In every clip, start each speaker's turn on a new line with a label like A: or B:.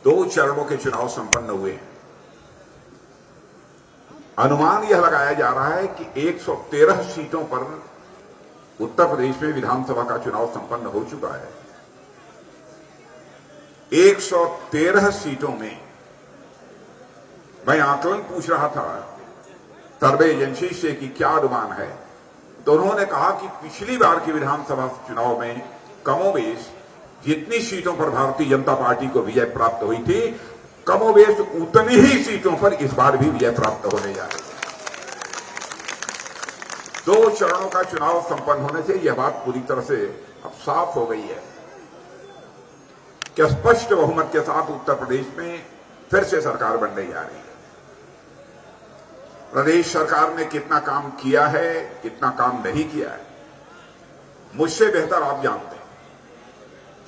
A: 2 चरणों के चुनाव संपन्न हुए हैं। अनुमान यह लगाया जा रहा है कि 113 सीटों पर उत्तर प्रदेश में विधानसभा का चुनाव संपन्न हो चुका है। 113 सीटों में मैं आकलन पूछ रहा था सर्वे एजेंसी से कि क्या अनुमान है, तो उन्होंने कहा कि पिछली बार की विधानसभा चुनाव में कमोबेश जितनी सीटों पर भारतीय जनता पार्टी को विजय प्राप्त हुई थी, कमोबेश उतनी ही सीटों पर इस बार भी विजय प्राप्त होने जा रही है। 2 चरणों का चुनाव संपन्न होने से यह बात पूरी तरह से अब साफ हो गई है कि स्पष्ट बहुमत के साथ उत्तर प्रदेश में फिर से सरकार बनने जा रही है। प्रदेश सरकार ने कितना काम किया है, कितना काम नहीं किया है, मुझसे बेहतर आप जानते हैं।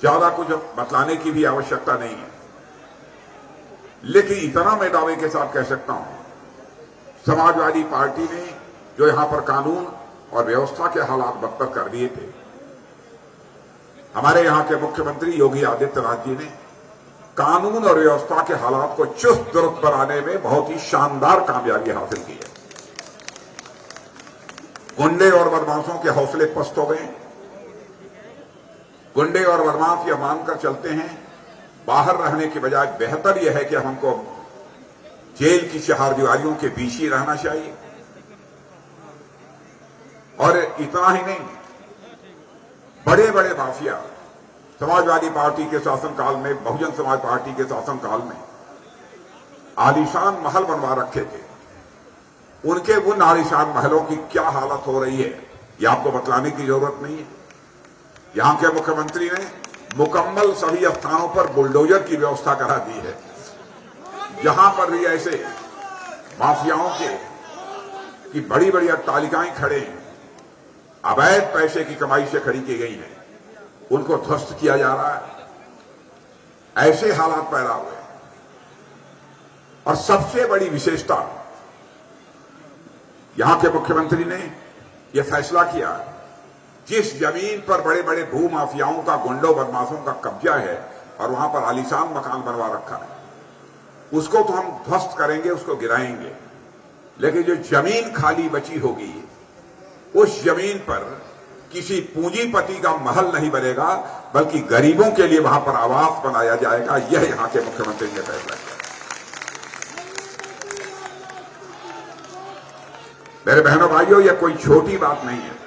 A: ज्यादा कुछ बतलाने की भी आवश्यकता नहीं है, लेकिन इतना मैं दावे के साथ कह सकता हूं, समाजवादी पार्टी ने जो यहां पर कानून और व्यवस्था के हालात बदतर कर दिए थे, हमारे यहां के मुख्यमंत्री योगी आदित्यनाथ जी ने कानून और व्यवस्था के हालात को चुस्त दुरुस्त बनाने में बहुत ही शानदार कामयाबी हासिल की है। गुंडे और बदमाशों के हौसले पस्त हो गए। गुंडे और बदमाश यह मानकर चलते हैं बाहर रहने के बजाय बेहतर यह है कि हमको जेल की चारदीवारियों के बीच ही रहना चाहिए। और इतना ही नहीं, बड़े बड़े माफिया समाजवादी पार्टी के शासनकाल में, बहुजन समाज पार्टी के शासनकाल में आलीशान महल बनवा रखे थे। उनके उन आलीशान महलों की क्या हालत हो रही है, यह आपको बतलाने की जरूरत नहीं है। यहां के मुख्यमंत्री ने मुकम्मल सभी स्थानों पर बुलडोजर की व्यवस्था करा दी है। जहां पर भी ऐसे माफियाओं की बड़ी बड़ी अट्टालिकाएं खड़े हैं, अवैध पैसे की कमाई से खड़ी की गई हैं, उनको ध्वस्त किया जा रहा है। ऐसे हालात पैदा हुए। और सबसे बड़ी विशेषता, यहां के मुख्यमंत्री ने यह फैसला किया, जिस जमीन पर बड़े बड़े भूमाफियाओं का, गुंडों बदमाशों का कब्जा है और वहां पर आलीशान मकान बनवा रखा है, उसको तो हम ध्वस्त करेंगे, उसको गिराएंगे, लेकिन जो जमीन खाली बची होगी, उस जमीन पर किसी पूंजीपति का महल नहीं बनेगा, बल्कि गरीबों के लिए वहां पर आवास बनाया जाएगा। यह यहां के मुख्यमंत्री ने फैसला किया। मेरे बहनों भाइयों, यह कोई छोटी बात नहीं है।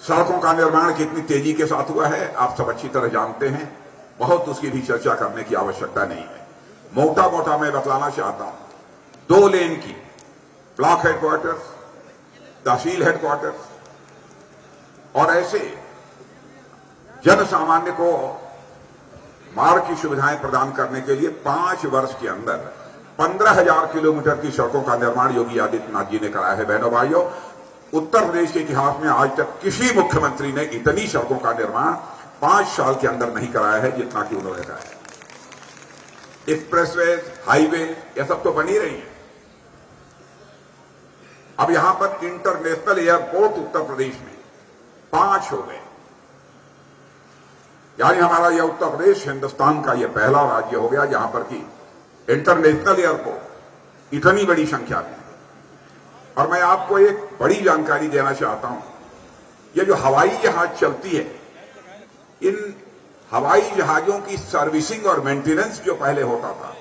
A: सड़कों का निर्माण कितनी तेजी के साथ हुआ है आप सब अच्छी तरह जानते हैं, बहुत उसकी भी चर्चा करने की आवश्यकता नहीं है। मोटा मोटा मैं बतलाना चाहता हूं, 2 लेन की ब्लॉक हेडक्वार्टर्स, तहसील हेडक्वार्टर्स और ऐसे जन सामान्य को मार्ग की सुविधाएं प्रदान करने के लिए 5 वर्ष के अंदर 15,000 किलोमीटर की सड़कों का निर्माण योगी आदित्यनाथ जी ने कराया है। बहनों भाइयों, उत्तर प्रदेश के इतिहास में आज तक किसी मुख्यमंत्री ने इतनी सड़कों का निर्माण 5 साल के अंदर नहीं कराया है जितना कि उन्होंने कराया। एक्सप्रेसवे, हाईवे, यह सब तो बनी रही है। अब यहां पर इंटरनेशनल एयरपोर्ट उत्तर प्रदेश में 5 हो गए, यानी हमारा यह उत्तर प्रदेश हिंदुस्तान का यह पहला राज्य हो गया जहां पर कि इंटरनेशनल एयरपोर्ट इतनी बड़ी संख्या में। और मैं आपको एक बड़ी जानकारी देना चाहता हूं, ये जो हवाई जहाज चलती है, इन हवाई जहाजों की सर्विसिंग और मेंटेनेंस जो पहले होता था,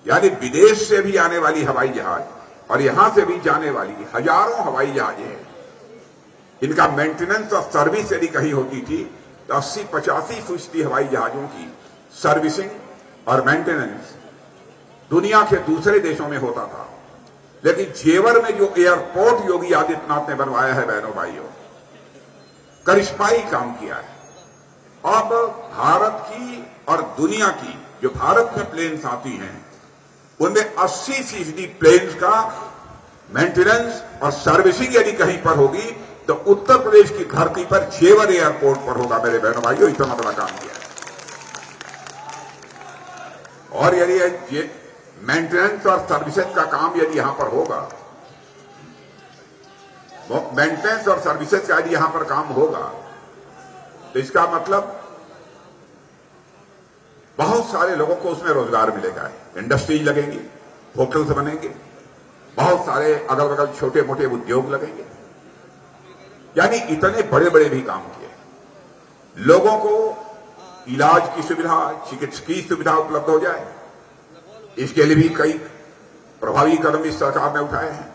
A: यानी विदेश से भी आने वाली हवाई जहाज और यहां से भी जाने वाली हजारों हवाई जहाजें हैं, इनका मेंटेनेंस और सर्विस यदि कहीं होती थी तो 80-85% हवाई जहाजों की सर्विसिंग और मेंटेनेंस दुनिया के दूसरे देशों में होता था। लेकिन जेवर में जो एयरपोर्ट योगी आदित्यनाथ ने बनवाया है, बहनों भाइयों, करिश्माई काम किया है। अब भारत की और दुनिया की जो भारत में प्लेन्स आती हैं, उनमें 80% प्लेन्स का मेंटेनेंस और सर्विसिंग यदि कहीं पर होगी तो उत्तर प्रदेश की धरती पर जेवर एयरपोर्ट पर होगा। मेरे बहनों भाइयों, इतना बड़ा काम किया है। और यदि मेंटेनेंस और सर्विसेज का काम यदि यहां पर होगा, मेंटेनेंस और सर्विसेज का यदि यहां पर काम होगा, तो इसका मतलब बहुत सारे लोगों को उसमें रोजगार मिलेगा, इंडस्ट्रीज लगेंगी, होटल्स बनेंगे, बहुत सारे अगल बगल छोटे मोटे उद्योग लगेंगे। यानी इतने बड़े बड़े भी काम किए। लोगों को इलाज की सुविधा, चिकित्सकीय सुविधा उपलब्ध हो जाए, इसके लिए भी कई प्रभावी कदम इस सरकार ने उठाए हैं।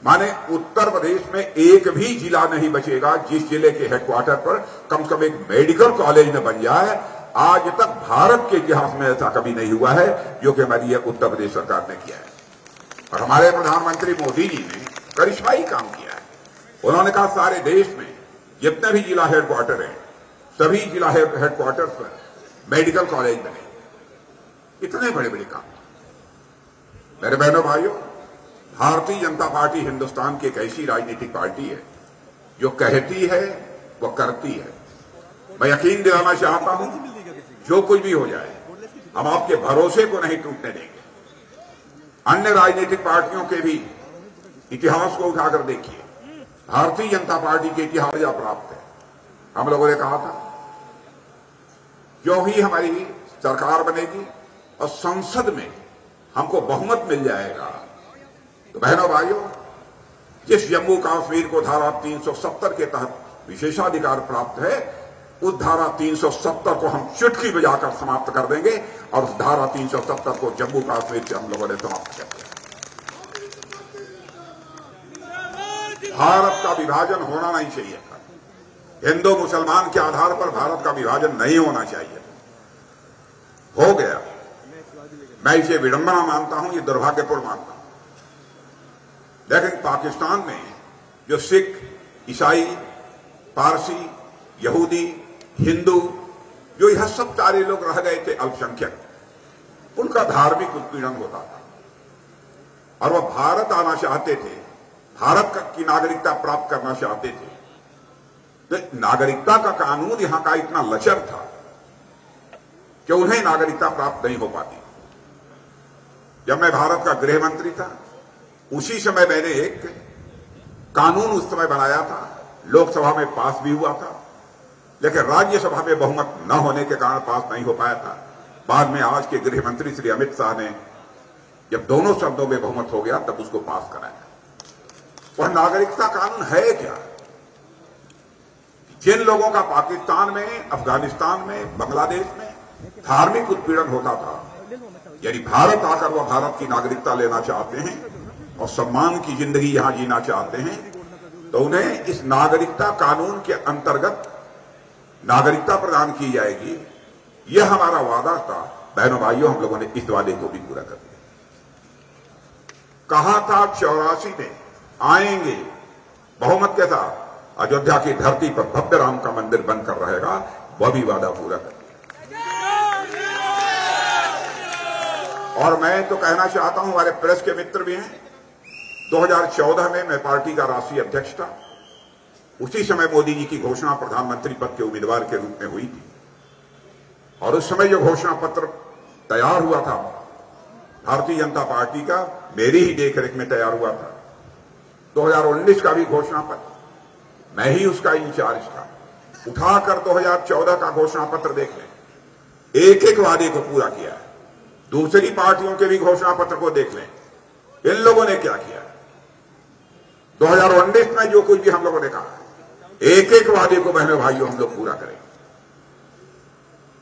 A: माने उत्तर प्रदेश में एक भी जिला नहीं बचेगा जिस जिले के हेडक्वार्टर पर कम से कम एक मेडिकल कॉलेज न बन जाए। आज तक भारत के इतिहास में ऐसा कभी नहीं हुआ है जो कि हमारी उत्तर प्रदेश सरकार ने किया है। और हमारे प्रधानमंत्री मोदी जी ने करिश्माई काम किया है। उन्होंने कहा सारे देश में जितने भी जिला हेडक्वार्टर हैं, सभी जिला हेडक्वार्टर्स पर मेडिकल कॉलेज बने। इतने बड़े बड़े काम। मेरे बहनों भाइयों, भारतीय जनता पार्टी हिंदुस्तान की एक ऐसी राजनीतिक पार्टी है जो कहती है वो करती है। मैं यकीन दिलाना चाहता हूं, जो कुछ भी हो जाए हम आपके भरोसे को नहीं टूटने देंगे। अन्य राजनीतिक पार्टियों के भी इतिहास को उठाकर देखिए, भारतीय जनता पार्टी के इतिहास या प्राप्त है। हम लोगों ने कहा था जो ही हमारी सरकार बनेगी और संसद में हमको बहुमत मिल जाएगा, तो बहनों भाइयों, जिस जम्मू कश्मीर को धारा 370 के तहत विशेषाधिकार प्राप्त है, उस धारा 370 को हम चुटकी बजाकर समाप्त कर देंगे और उस धारा 370 को जम्मू कश्मीर से हम लोगों ने समाप्त कर दिया। भारत का विभाजन होना नहीं चाहिए था। हिंदू मुसलमान के आधार पर भारत का विभाजन नहीं होना चाहिए, हो गया। मैं इसे विडंबना मानता हूं, ये दुर्भाग्यपूर्ण मानता हूं। लेकिन पाकिस्तान में जो सिख, ईसाई, पारसी, यहूदी, हिंदू, जो यह सब सारे लोग रह गए थे अल्पसंख्यक, उनका धार्मिक उत्पीड़न होता था और वह भारत आना चाहते थे, भारत की नागरिकता प्राप्त करना चाहते थे। तो नागरिकता का कानून यहां का इतना लचर था कि उन्हें नागरिकता प्राप्त नहीं हो पाती। जब मैं भारत का गृह मंत्री था, उसी समय मैंने एक कानून उस समय बनाया था, लोकसभा में पास भी हुआ था, लेकिन राज्यसभा में बहुमत न होने के कारण पास नहीं हो पाया था। बाद में आज के गृह मंत्री श्री अमित शाह ने, जब दोनों शब्दों में बहुमत हो गया, तब उसको पास कराया। वह नागरिकता कानून है क्या? जिन लोगों का पाकिस्तान में, अफगानिस्तान में, बांग्लादेश में धार्मिक उत्पीड़न होता था, यदि भारत आकर वह भारत की नागरिकता लेना चाहते हैं और सम्मान की जिंदगी यहां जीना चाहते हैं, तो उन्हें इस नागरिकता कानून के अंतर्गत नागरिकता प्रदान की जाएगी। यह हमारा वादा था। बहनों भाइयों, हम लोगों ने इस वादे को भी पूरा कर दिया। कहा था 84 में आएंगे बहुमत के साथ, अयोध्या की धरती पर भव्य राम का मंदिर बनकर रहेगा, वह भी वादा पूरा कर दिया। और मैं तो कहना चाहता हूं, हमारे प्रेस के मित्र भी हैं, 2014 में मैं पार्टी का राष्ट्रीय अध्यक्ष था। उसी समय मोदी जी की घोषणा प्रधानमंत्री पद के उम्मीदवार के रूप में हुई थी और उस समय जो घोषणा पत्र तैयार हुआ था भारतीय जनता पार्टी का, मेरी ही देखरेख में तैयार हुआ था। 2019 का भी घोषणा पत्र मैं ही उसका इंचार्ज था। उठाकर 2014 का घोषणा पत्र देख लें, एक एक वादे को पूरा किया है। दूसरी पार्टियों के भी घोषणा पत्र को देख लें, इन लोगों ने क्या किया। 2019 में जो कुछ भी हम लोगों ने कहा, एक एक वादे को बहनों भाइयों हम लोग पूरा करें।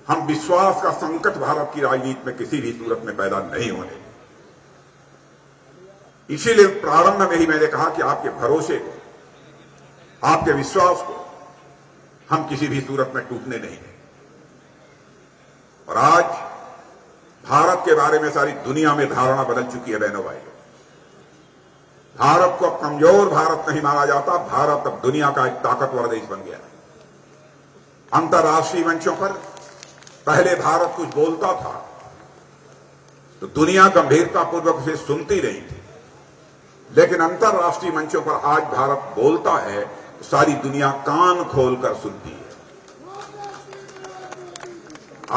A: हम विश्वास का संकट भारत की राजनीति में किसी भी सूरत में पैदा नहीं होने। इसीलिए प्रारंभ में ही मैंने कहा कि आपके भरोसे को, आपके विश्वास को हम किसी भी सूरत में टूटने नहीं देंगे। और आज भारत के बारे में सारी दुनिया में धारणा बदल चुकी है बहनों भाइयों। भारत को अब कमजोर भारत नहीं माना जाता, भारत अब दुनिया का एक ताकतवर देश बन गया है। अंतर्राष्ट्रीय मंचों पर पहले भारत कुछ बोलता था तो दुनिया गंभीरतापूर्वक उसे सुनती नहीं थी, लेकिन अंतर्राष्ट्रीय मंचों पर आज भारत बोलता है तो सारी दुनिया कान खोलकर सुनती है।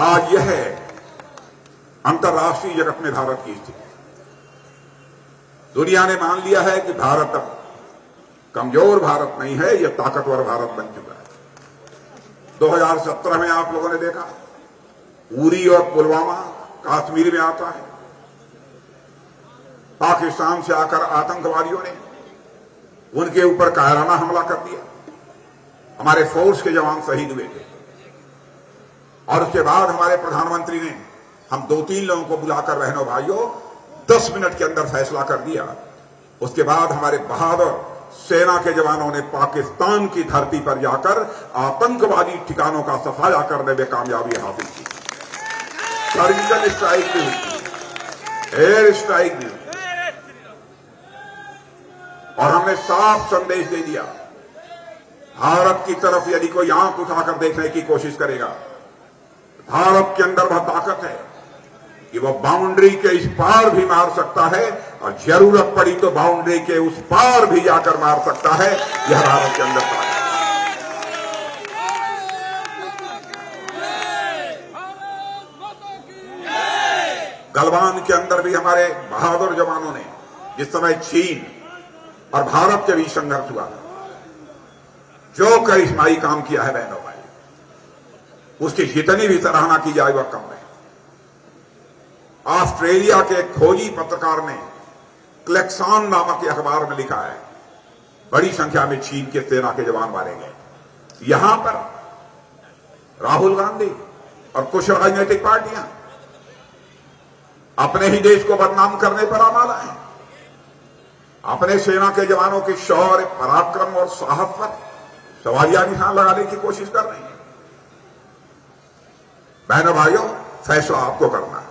A: आज यह है अंतर्राष्ट्रीय जगत में भारत की स्थिति। दुनिया ने मान लिया है कि भारत अब कमजोर भारत नहीं है, यह ताकतवर भारत बन चुका है। 2017 में आप लोगों ने देखा उरी और पुलवामा कश्मीर में आता है। पाकिस्तान से आकर आतंकवादियों ने उनके ऊपर कायराना हमला कर दिया। हमारे फोर्स के जवान शहीद हुए थे और उसके बाद हमारे प्रधानमंत्री ने हम 2-3 लोगों को बुलाकर बहनों भाइयों 10 मिनट के अंदर फैसला कर दिया। उसके बाद हमारे बहादुर सेना के जवानों ने पाकिस्तान की धरती पर जाकर आतंकवादी ठिकानों का सफाया करने में कामयाबी हासिल की। सर्जिकल स्ट्राइक भी हुई, एयर स्ट्राइक भी हुई और हमने साफ संदेश दे दिया, भारत की तरफ यदि कोई आंख उठाकर देखने की कोशिश करेगा, भारत के अंदर वह ताकत है कि वह बाउंड्री के इस पार भी मार सकता है और जरूरत पड़ी तो बाउंड्री के उस पार भी जाकर मार सकता है। यह भारत के अंदर ताकत है। गलवान के अंदर भी हमारे बहादुर जवानों ने, जिस समय चीन और भारत के बीच संघर्ष हुआ, जो करिश्माई काम किया है बहनों भाई, उसकी जितनी भी सराहना की जाए वह कम है। ऑस्ट्रेलिया के खोजी पत्रकार ने क्लेक्सॉन नामक अखबार में लिखा है, बड़ी संख्या में चीन के सेना के जवान मारे गए। यहां पर राहुल गांधी और कुछ राजनीतिक पार्टियां अपने ही देश को बदनाम करने पर आमादा है, अपने सेना के जवानों के शौर्य, पराक्रम और साहस पर सवालिया निशान लगाने की कोशिश कर रही है। बहनों भाइयों, फैसला आपको करना है।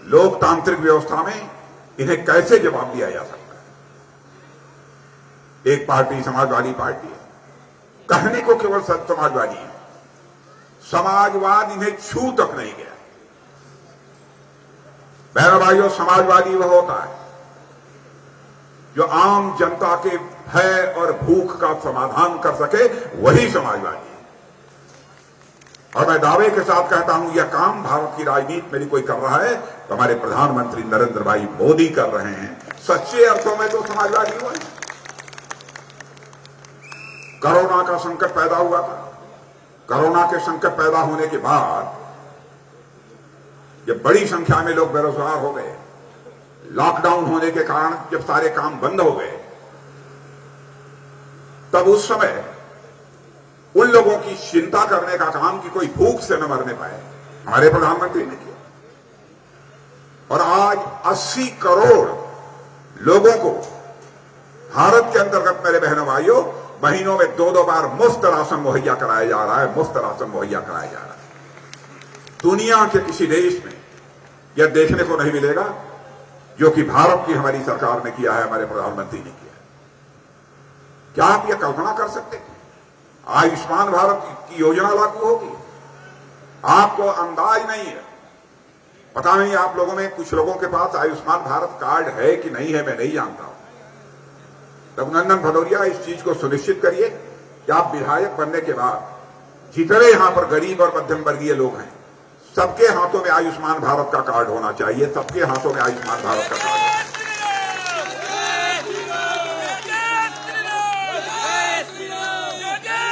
A: लोकतांत्रिक व्यवस्था में इन्हें कैसे जवाब दिया जा सकता है? एक पार्टी समाजवादी पार्टी है, कहने को केवल समाजवादी है, समाजवाद इन्हें छू तक नहीं गया। बहनों भाइयों, समाजवादी वह होता है जो आम जनता के भय और भूख का समाधान कर सके, वही समाजवादी है। और मैं दावे के साथ कहता हूं, यह काम भारत की राजनीति में भी कोई कर रहा है तो हमारे प्रधानमंत्री नरेंद्र भाई मोदी कर रहे हैं। सच्चे अर्थों में तो समाजवादी हुए। कोरोना का संकट पैदा हुआ था। कोरोना के संकट पैदा होने के बाद जब बड़ी संख्या में लोग बेरोजगार हो गए, लॉकडाउन होने के कारण जब सारे काम बंद हो गए, तब उस समय उन लोगों की चिंता करने का काम कि कोई भूख से न मरने पाए, हमारे प्रधानमंत्री ने किया। और आज 80 करोड़ लोगों को भारत के अंतर्गत, मेरे बहनों भाइयों, महीनों में 2-2 बार मुफ्त राशन मुहैया कराया जा रहा है, मुफ्त राशन मुहैया कराया जा रहा है। दुनिया के किसी देश में यह देखने को नहीं मिलेगा जो कि भारत की हमारी सरकार ने किया है, हमारे प्रधानमंत्री ने किया। क्या आप यह कल्पना कर सकते हैं? आयुष्मान भारत की योजना लागू होगी, आपको अंदाज नहीं है। पता नहीं आप लोगों में कुछ लोगों के पास आयुष्मान भारत कार्ड है कि नहीं है, मैं नहीं जानता हूं। रघुनंदन भदौरिया, इस चीज को सुनिश्चित करिए कि आप विधायक बनने के बाद जितने यहां पर गरीब और मध्यम वर्गीय लोग हैं, सबके हाथों में आयुष्मान भारत का कार्ड होना चाहिए। सबके हाथों में आयुष्मान भारत का कार्ड होना चाहिए।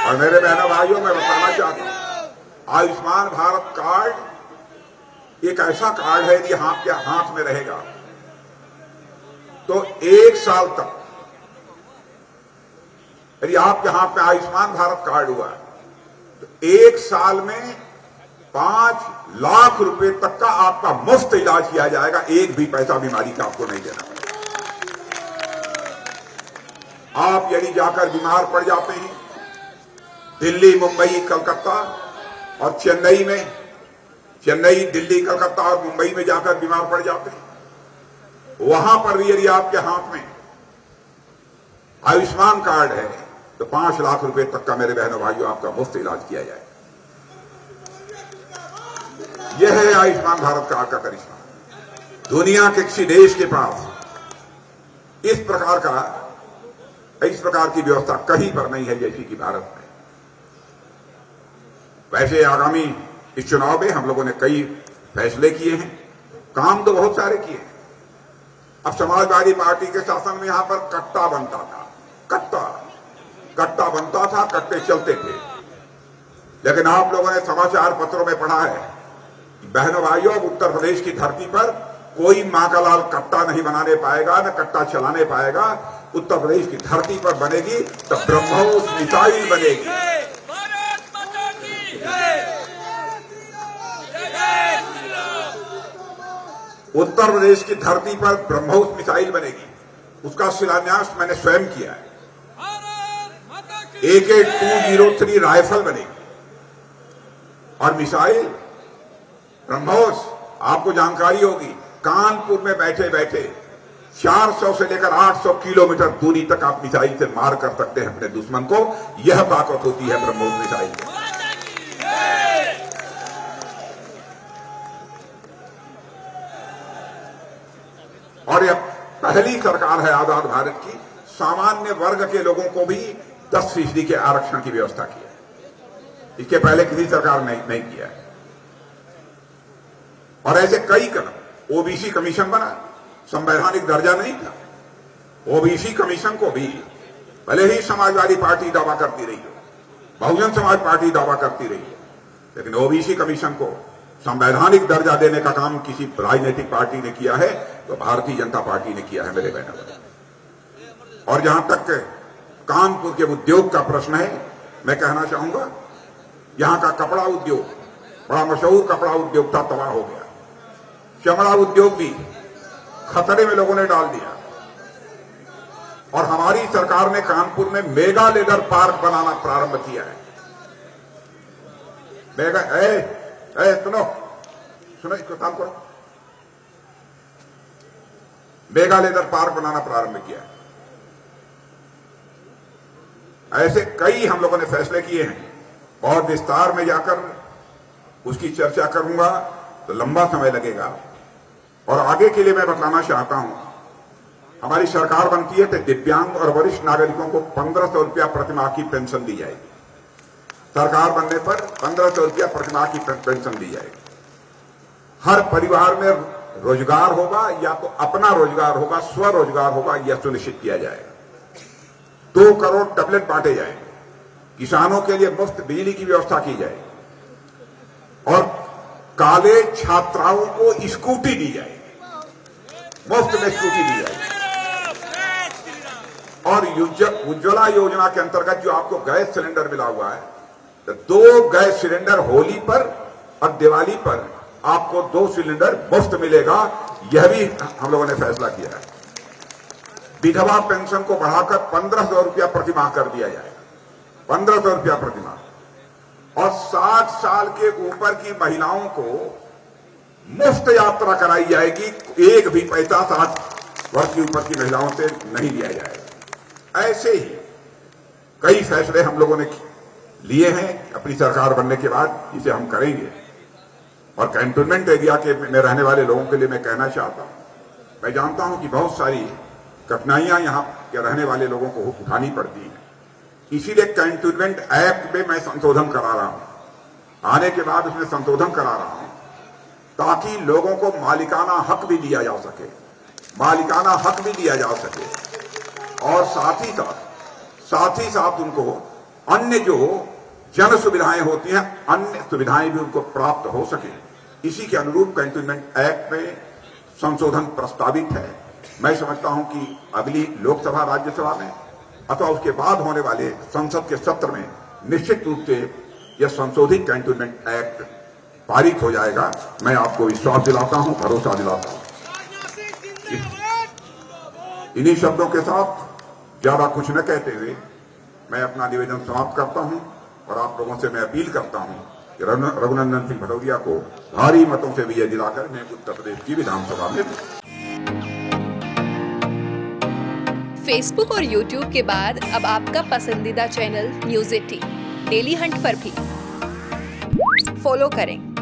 A: और मेरे बहनों भाइयों, मैं बताना चाहता हूं, आयुष्मान भारत कार्ड एक ऐसा कार्ड है कि आपके हाथ में रहेगा तो 1 साल तक, यदि आपके हाथ में आयुष्मान भारत कार्ड हुआ तो 1 साल में 5 लाख रुपए तक का आपका मुफ्त इलाज किया जाएगा। एक भी पैसा बीमारी का आपको नहीं देना पड़ेगा। आप यदि जाकर बीमार पड़ जाते हैं, दिल्ली, मुंबई, कलकत्ता और चेन्नई में, चेन्नई, दिल्ली, कलकत्ता और मुंबई में जाकर बीमार पड़ जाते हैं, वहां पर भी यदि आपके हाथ में आयुष्मान कार्ड है तो 5 लाख रुपए तक का, मेरे बहनों भाइयों, आपका मुफ्त इलाज किया जाए। यह है आयुष्मान भारत कार्ड का करिश्मा। दुनिया के किसी देश के पास इस प्रकार की व्यवस्था कहीं पर नहीं है जैसी कि भारत में। वैसे आगामी इस चुनाव में हम लोगों ने कई फैसले किए हैं, काम तो बहुत सारे किए हैं। अब समाजवादी पार्टी के शासन में यहां पर कट्टा बनता था, कट्टा बनता था, कट्टे चलते थे। लेकिन आप लोगों ने समाचार पत्रों में पढ़ा है, बहनों भाइयों, उत्तर प्रदेश की धरती पर कोई मां का लाल कट्टा नहीं बनाने पाएगा, न कट्टा चलाने पाएगा। उत्तर प्रदेश की धरती पर बनेगी तो ब्रह्मोस मिसाइल बनेगी। उत्तर प्रदेश की धरती पर ब्रह्मोस मिसाइल बनेगी। उसका शिलान्यास मैंने स्वयं किया है। AK-203 राइफल बनेगी और मिसाइल ब्रह्मोस, आपको जानकारी होगी, कानपुर में बैठे बैठे 400 से लेकर 800 किलोमीटर दूरी तक आप मिसाइल से मार कर सकते हैं अपने दुश्मन को। यह ताकत होती है ब्रह्मोस मिसाइल की। और यह पहली सरकार है आजाद भारत की, सामान्य वर्ग के लोगों को भी 10% के आरक्षण की व्यवस्था की है। इसके पहले किसी सरकार ने नहीं किया है। और ऐसे कई कदम, ओबीसी कमीशन बना, संवैधानिक दर्जा नहीं था। ओबीसी कमीशन को भी भले ही समाजवादी पार्टी दावा करती रही हो, बहुजन समाज पार्टी दावा करती रही हो, लेकिन ओबीसी कमीशन को संवैधानिक दर्जा देने का काम किसी राजनीतिक पार्टी ने किया है तो भारतीय जनता पार्टी ने किया है, मेरे बहनों। और जहां तक कानपुर के उद्योग का प्रश्न है, मैं कहना चाहूंगा, यहां का कपड़ा उद्योग, बड़ा मशहूर कपड़ा उद्योग था, तबाह हो गया। चमड़ा उद्योग भी खतरे में लोगों ने डाल दिया। और हमारी सरकार ने कानपुर में मेगा लेदर पार्क बनाना प्रारंभ किया है। मेगा सुनो इसको काम करो। मेगा लेदर पार्क बनाना प्रारंभ किया है। ऐसे कई हम लोगों ने फैसले किए हैं। बहुत विस्तार में जाकर उसकी चर्चा करूंगा तो लंबा समय लगेगा। और आगे के लिए मैं बताना चाहता हूं, हमारी सरकार बनती है तो दिव्यांग और वरिष्ठ नागरिकों को 1500 रुपया प्रतिमाह की पेंशन दी जाएगी। सरकार बनने पर 1500 रुपया प्रतिमाह की पेंशन दी जाएगी। हर परिवार में रोजगार होगा, या तो अपना रोजगार होगा, स्वरोजगार होगा, यह सुनिश्चित किया जाएगा। 2 करोड़ टैबलेट बांटे जाएंगे। किसानों के लिए मुफ्त बिजली की व्यवस्था की जाएगी। और कॉलेज छात्राओं को स्कूटी दी जाएगी, मुफ्त में स्कूटी दी जाएगी। और उज्ज्वला योजना के अंतर्गत जो आपको गैस सिलेंडर मिला हुआ है, तो 2 गैस सिलेंडर होली पर और दिवाली पर आपको 2 सिलेंडर मुफ्त मिलेगा। यह भी हम लोगों ने फैसला किया है। विधवा पेंशन को बढ़ाकर 1500 रुपया प्रतिमाह कर दिया जाएगा, 1500 रुपया प्रतिमाह। और 60 साल के ऊपर की महिलाओं को मुफ्त यात्रा कराई जाएगी। एक भी पैसा 60 वर्ष के ऊपर की महिलाओं से नहीं लिया जाएगा। ऐसे ही कई फैसले हम लोगों ने लिए हैं अपनी सरकार बनने के बाद, इसे हम करेंगे। और कैंटोनमेंट एरिया के में रहने वाले लोगों के लिए मैं कहना चाहता हूं, मैं जानता हूं कि बहुत सारी कठिनाइयां यहां के रहने वाले लोगों को उठानी पड़ती हैं। इसीलिए कैंटोनमेंट एक्ट में मैं संशोधन करा रहा हूं। आने के बाद उसमें संशोधन करा रहा हूं ताकि लोगों को मालिकाना हक भी दिया जा सके, मालिकाना हक भी दिया जा सके। और साथ ही साथ उनको अन्य जो जन सुविधाएं होती हैं, अन्य सुविधाएं भी उनको प्राप्त हो सके। इसी के अनुरूप कैंटोनमेंट एक्ट में संशोधन प्रस्तावित है। मैं समझता हूं कि अगली लोकसभा, राज्यसभा में अथवा उसके बाद होने वाले संसद के सत्र में निश्चित रूप से यह संशोधित कैंटोनमेंट एक्ट पारित हो जाएगा। मैं आपको विश्वास दिलाता हूं, भरोसा दिलाता हूं। इन्हीं शब्दों के साथ ज्यादा कुछ न कहते हुए मैं अपना निवेदन समाप्त करता हूं और आप लोगों से मैं अपील करता हूं कि रघुनंदन सिंह भदौरिया को भारी मतों से विजय दिलाकर मैं उत्तर प्रदेश की विधानसभा में।
B: फेसबुक और यूट्यूब के बाद अब आपका पसंदीदा चैनल न्यूज़ 18 डेली हंट पर भी फॉलो करें।